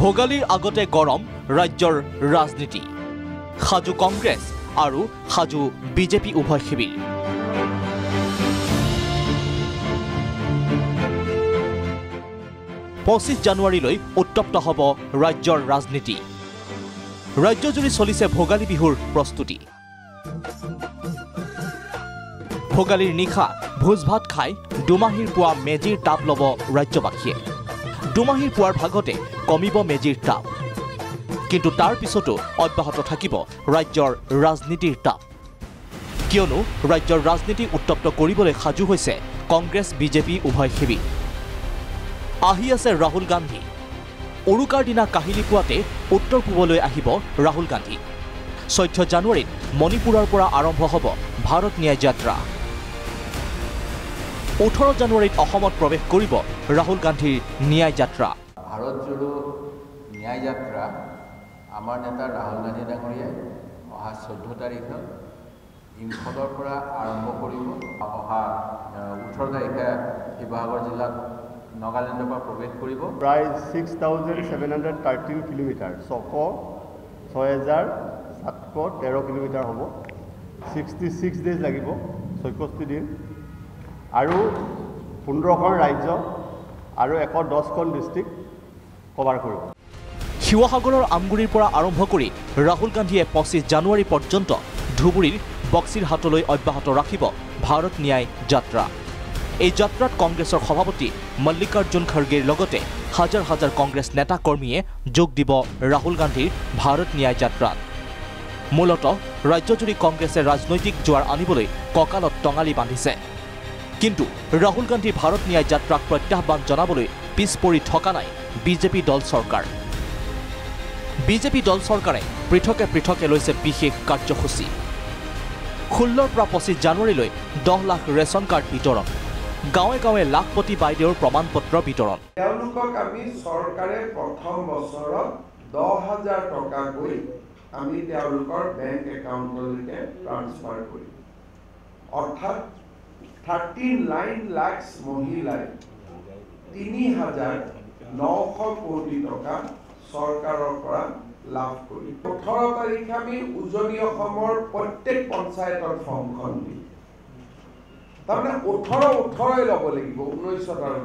ভোগালীৰ আগতে গৰম ৰাজ্যৰ ৰাজনীতি সাজু কংগ্ৰেছ আৰু সাজু বিজেপি উভয় শিবিৰ 25 জানুৱাৰীলৈ উত্তপ্ত হ'ব ৰাজ্যৰ ৰাজনীতি ৰাজ্যজুৰি চলিছে ভোগালী বিহুৰ প্ৰস্তুতি ভোগালীৰ নিশা ভোজ ভাত খাই দুমাহীৰ পুৱা মেজিৰ তাপ ল'ব ৰাজ্যবাসীয়ে দুমাহীৰ পুৱাৰ ভাগতে কমিব মেজিৰ তাপ কিন্তু তাৰ পিছতো অব্যাহত থাকিব ৰাজ্যৰ ৰাজনীতিৰ তাপ কিয়নো ৰাজ্যৰ ৰাজনীতি উত্তপ্ত কৰিবলৈ সাজু হৈছে কংগ্ৰেছ বিজেপি উভয় শিবিৰ আহি আছে ৰাহুল গান্ধী উৰুকাৰ দিনা কাহিলি পুৱাতে উত্তৰ পূবলৈ আহিব ৰাহুল গান্ধী 14 জানুৱাৰীত মণিপুৰৰ পৰা আৰম্ভ হ'ব ভাৰত ন্যায় যাত্ৰা 18 জানুৱাৰীত অসমত প্ৰৱেশ কৰিব ৰাহুল গান্ধীৰ ন্যায় যাত্ৰা ভাৰত জোড়ো ন্যায় যাত্ৰা আমাৰ নেতা ৰাহুল গান্ধী ডাঙৰীয়াই অহা 14 তাৰিখত ইম্ফলৰ পৰা আৰম্ভ কৰিব অহা 18 তাৰিখে শিৱসাগৰ জিলাত নাগালেণ্ডৰ পৰা প্ৰৱেশ কৰিব প্ৰায় 6713 কিলোমিটাৰ 6713 কিলোমিটাৰ হ'ব 66 ডেজ লাগিব 64 দিন আৰু 15খন ৰাজ্য আৰু 110খন ডিষ্ট্ৰিক্ট কভাৰ কৰিব শিৱসাগৰৰ আমগুৰিৰ পৰা আৰম্ভ কৰি ৰাহুল গান্ধীয়ে 25 জানুৱাৰী পৰ্যন্ত ধুবুৰীৰ বক্সিৰহাটলৈ অব্যাহত ৰাখিব ভাৰত ন্যায় যাত্ৰা এই যাত্ৰাত কংগ্ৰেছৰ সভাপতি মল্লিকাৰ্জুন খৰ্গেৰ লগতে হাজাৰ হাজাৰ কংগ্ৰেছ নেতা কৰ্মীয়ে যোগ দিব ৰাহুল গান্ধীৰ ভাৰত ন্যায় যাত্ৰাত মূলতঃ ৰাজ্যজুৰি কংগ্ৰেছে ৰাজনৈতিক জোৱাৰ আনিবলৈ কঁকালত টঙালি বান্ধিছে কিন্তু ৰাহুল গান্ধীৰ ভাৰত ন্যায় যাত্ৰাক প্ৰত্যাহ্বান জনাবলৈ পিছ পৰি থকা নাই বিজেপি দল চৰকাৰ বিজেপি দল চৰকাৰে পৃথকে পৃথকে লৈছে বিশেষ কাৰ্যসূচী 16 পৰা 25 জানুৱাৰীলৈ 10 লাখ ৰেচন কাৰ্ড বিতৰণ গাঁৱে গাঁৱে লাখপতি বাইদেউৰ প্ৰমাণপত্ৰ বিতৰণ তেওঁলোকক আমি চৰকাৰে প্ৰথম বছৰত 10,000 টকাকৈ আমি তেওঁলোকৰ বেংক একাউণ্টলৈকে ট্ৰান্সফাৰ কৰিম অৰ্থাৎ 39 লাখ মহিলাই 3,900 কোটি টকা চৰকাৰৰ পৰা লাভ কৰি 18 তাৰিখে আমি উজনি অসমৰ প্ৰত্যেক পঞ্চায়তৰ ফৰ্মখন দিম তাৰমানে 18 ল'ব লাগিব 19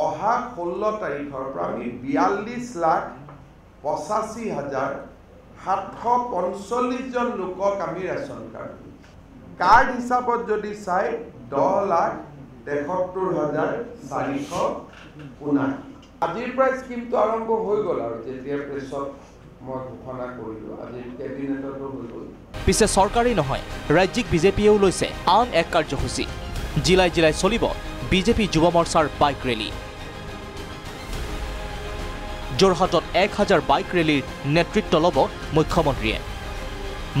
অহা 16 তাৰিখৰ পৰা আমি 42,85,745 জন লোকক আমি ৰেচন কাৰ্ড হিচাপত যদি চাই 10,73,479 আজিৰ পৰা স্কিমটো আৰম্ভ হৈ গ'ল আৰু যেতিয়া প্ৰেছত মই ঘোষণা কৰিলোঁ আজিৰ কেবিনেটতো হৈ গ'ল পিছে চৰকাৰেই নহয় ৰাজ্যিক বিজেপিয়েও লৈছে আন এক কাৰ্যসূচী জিলাই জিলাই চলিব বিজেপি যুৱ মৰ্চাৰ বাইক ৰেলী যোৰহাটত 1000 বাইক ৰেলীৰ নেতৃত্ব ল'ব মুখ্যমন্ত্ৰীয়ে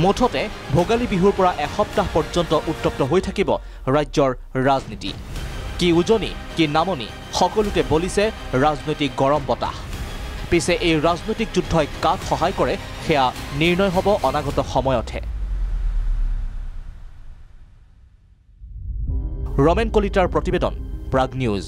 মুঠতে ভোগালী বিহুৰ পৰা এসপ্তাহ পৰ্যন্ত উত্তপ্ত হৈ থাকিব ৰাজ্যৰ ৰাজনীতি কি উজনি কি নামনি সকলোতে বলিছে ৰাজনৈতিক গৰম বতাহ পিছে এই ৰাজনৈতিক যুদ্ধই কাক সহায় কৰে সেয়া নিৰ্ণয় হ'ব অনাগত সময়তহে ৰমেন কলিতাৰ প্ৰতিবেদন প্ৰাগ নিউজ